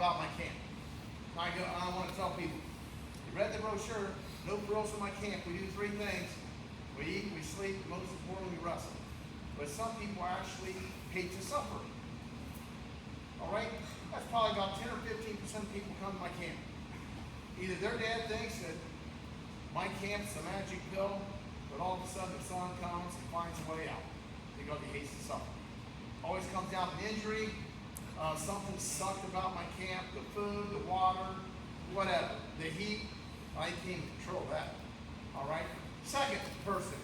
about my camp. I want to tell people, you read the brochure, no frills in my camp. We do three things. We eat, we sleep, most importantly, we wrestle. But some people actually hate to suffer. All right? That's probably about 10 or 15% of people come to my camp. Either their dad thinks that my camp's a magic pill, but all of a sudden the sun comes and finds a way out because he hates to suffer. Always comes down to injury. Something sucked about my camp, the food, the water, whatever. The heat, I can't control that. All right? Second person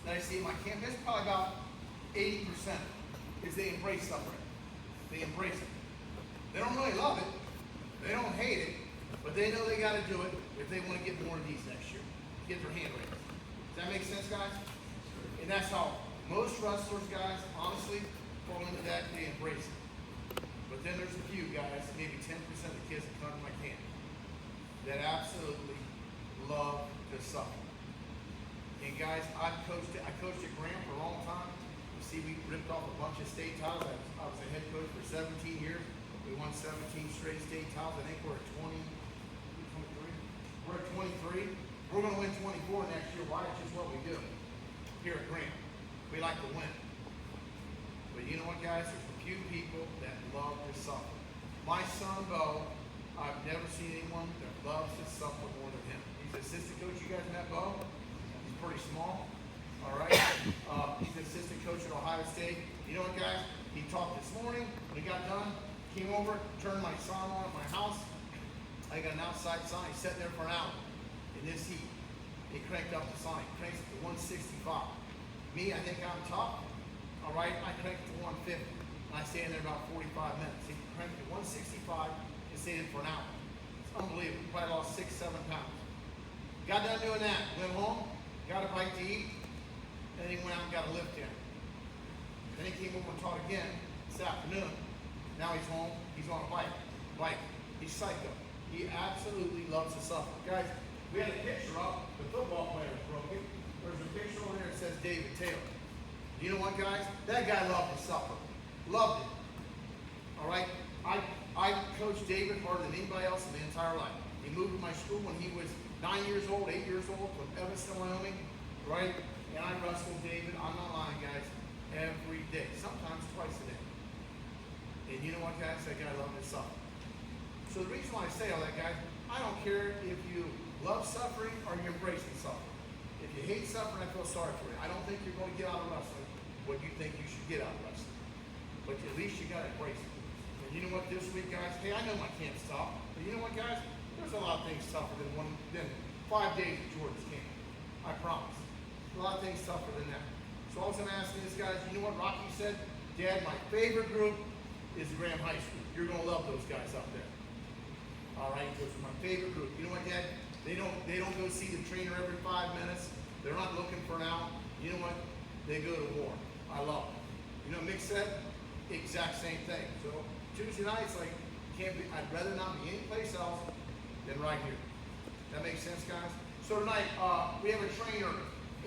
that I see in my camp, there's probably about 80%, is they embrace suffering. They embrace it. They don't really love it. They don't hate it, but they know they got to do it if they want to get more of these next year. Get their hand raised. Does that make sense, guys? And that's how most wrestlers, guys, honestly, fall into that. They embrace it. But then there's a few guys, maybe 10% of the kids that come to my camp, that absolutely love to suffer. And guys, I coached at Graham for a long time. You see, we ripped off a bunch of state titles. I was a head coach for 17 years. We won 17 straight state titles. I think we're at 23. We're at 23. We're going to win 24 next year. Why? It's just what we do here at Graham. We like to win. But you know what, guys? There's a few people that love to suffer. My son, Bo, I've never seen anyone that loves to suffer more than him. He's the assistant coach. You guys met Bo? He's pretty small. All right. He's the assistant coach at Ohio State. You know what, guys? He talked this morning. When he got done, came over, turned my sauna on at my house. I got an outside sauna. He's sitting there for an hour in this heat. He cranked up the sauna. He cranks it to 165. Me, I think I'm tough. All right, I cranked it to 150. And I stay in there about 45 minutes. He cranked it to 165 and stayed in for an hour. It's unbelievable. He probably lost 6, 7 pounds. Got done doing that. Went home, got a bite to eat, and then he went out and got a lift in. Then he came over and taught again this afternoon. Now he's home. He's on a bike. He's psycho. He absolutely loves to suffer. Guys, we had a picture up. The football player broke it. There's a picture over there that says David Taylor. You know what, guys? That guy loved to suffer. Loved it. All right? I coached David harder than anybody else in the entire life. He moved to my school when he was 9 years old, 8 years old, from Evanston, Wyoming. Right? And I wrestled David, I'm not lying, guys, every day. Sometimes twice a day. And you know what, guys? That guy loved to suffer. So the reason why I say all that, guys, I don't care if you love suffering or you're embracing suffering. If you hate suffering, I feel sorry for you. I don't think you're going to get out of wrestling what you think you should get out of wrestling. But at least you got to embrace it. And you know what, this week, guys, hey, I know my camp's tough. But you know what, guys? There's a lot of things tougher than 5 days at Jordan's camp. I promise. A lot of things tougher than that. So all I'm asking is, guys, you know what Rocky said? Dad, my favorite group is the Graham High School. You're going to love those guys up there. All right, those are my favorite group. You know what, Dad? They don't go see the trainer every 5 minutes. They're not looking for an out. You know what? They go to war. I love it. You know what Mick said? Exact same thing. So Tuesday nights, like, I'd rather not be anyplace else than right here. That makes sense, guys? So tonight, we have a trainer,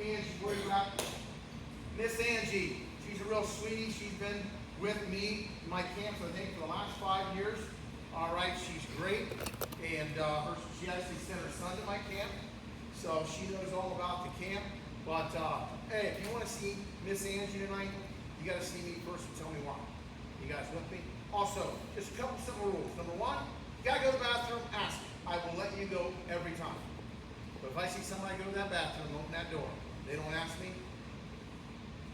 Angie. Where you at? Miss Angie. She's a real sweetie. She's been with me in my camps, I think, for the last 5 years. All right, she's great. And she actually sent her son to my camp. So she knows all about the camp. But, hey, if you want to see Miss Angie tonight, you got to see me first and tell me why. You guys with me? Also, just a couple simple rules. Number one, you got to go to the bathroom, ask me. I will let you go every time. But if I see somebody go to that bathroom, open that door, they don't ask me,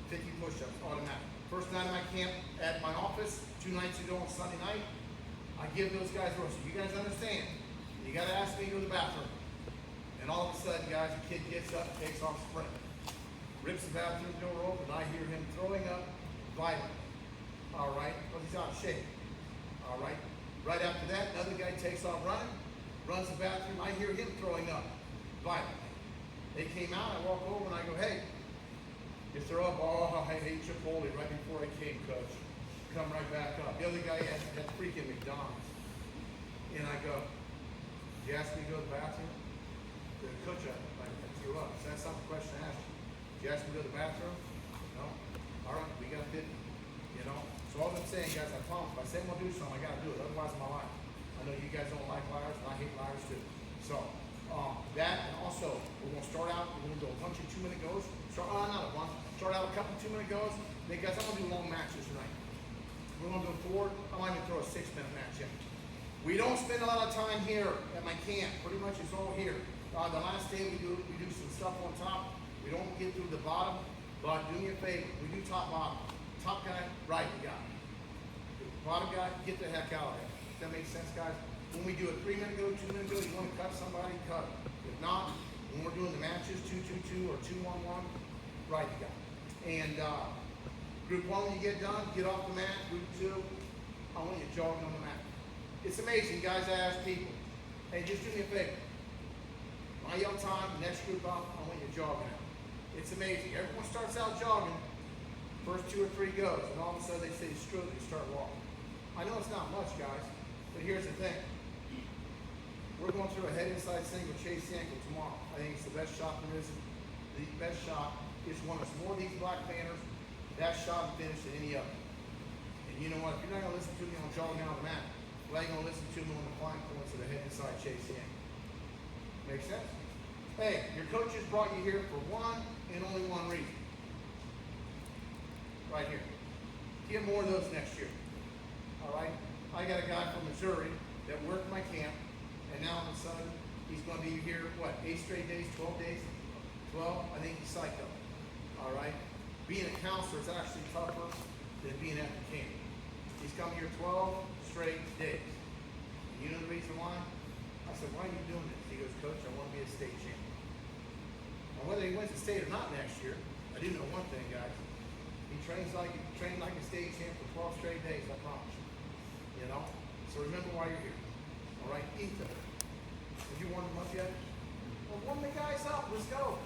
50 push-ups, automatic. First night of my camp at my office, 2 nights ago on Sunday night, I give those guys rules. So you guys understand, you got to ask me to go to the bathroom. And all of a sudden, guys, the kid gets up, takes off sprinting. Rips the bathroom door open, I hear him throwing up violently. All right, but he's out of shape. All right, right after that, another guy takes off running, runs the bathroom, I hear him throwing up violently. They came out, I walk over and I go, hey, you throw up, oh, I ate Chipotle right before I came, coach. Come right back up. The other guy had freaking McDonald's. And I go, you asked me to go to the bathroom? The coach, I threw up. So that's not the question I asked you. Did you ask me to go to the bathroom? No? All right, we got 50. You know? So all I'm saying, guys, I promise, if I say I'm gonna do something, I gotta do it, otherwise I'm a liar. I know you guys don't like liars, and I hate liars too. So, that, and also, we're gonna start out, we're gonna do a bunch of 2-minute goes. Not a bunch, start out a couple 2-minute goes. Then guys, I'm gonna do long matches tonight. We're gonna do 4, I might even throw a 6-minute match in. We don't spend a lot of time here at my camp, pretty much it's all here. The last day we do some stuff on top. We don't get through the bottom, but do me a favor, we do top bottom. Top guy, right guy. Bottom guy, get the heck out of there. Does that make sense, guys? When we do a 3-minute go, 2-minute go, you want to cut somebody, cut them. If not, when we're doing the matches, 2-2-2 or 2-1-1, right guy. And group 1, when you get done, get off the mat. Group 2, I want you jogging on the mat. It's amazing, guys. I ask people, hey, just do me a favor. My yell time, next group up, I want you jogging out. It's amazing. Everyone starts out jogging. First 2 or 3 goes, and all of a sudden they say screw it, they start walking. I know it's not much, guys, but here's the thing. We're going through a head inside single chase ankle tomorrow. I think it's the best shot there is. The best shot is one of more of these black banners. That shot and finish than any other. And you know what? If you're not gonna listen to me on jogging out of the mat, well, you're gonna listen to me on the flying points of the head inside chase ankle. Make sense? Hey, your coaches brought you here for one and only one reason. Right here. Get more of those next year. All right? I got a guy from Missouri that worked my camp, and now all of a sudden, he's going to be here, what, 8 straight days, 12 days? 12? I think he's psycho. All right? Being a counselor is actually tougher than being at the camp. He's come here 12 straight days. And you know the reason why? I said, why are you doing this? He goes, Coach, I want to be a state champion. Now, whether he wins the state or not next year, I do know one thing, guys. He trained like a state champ for 12 straight days, I promise you. You know? So remember why you're here. All right? Ethan. Have you warmed him up yet? Well, warm the guys up. Let's go.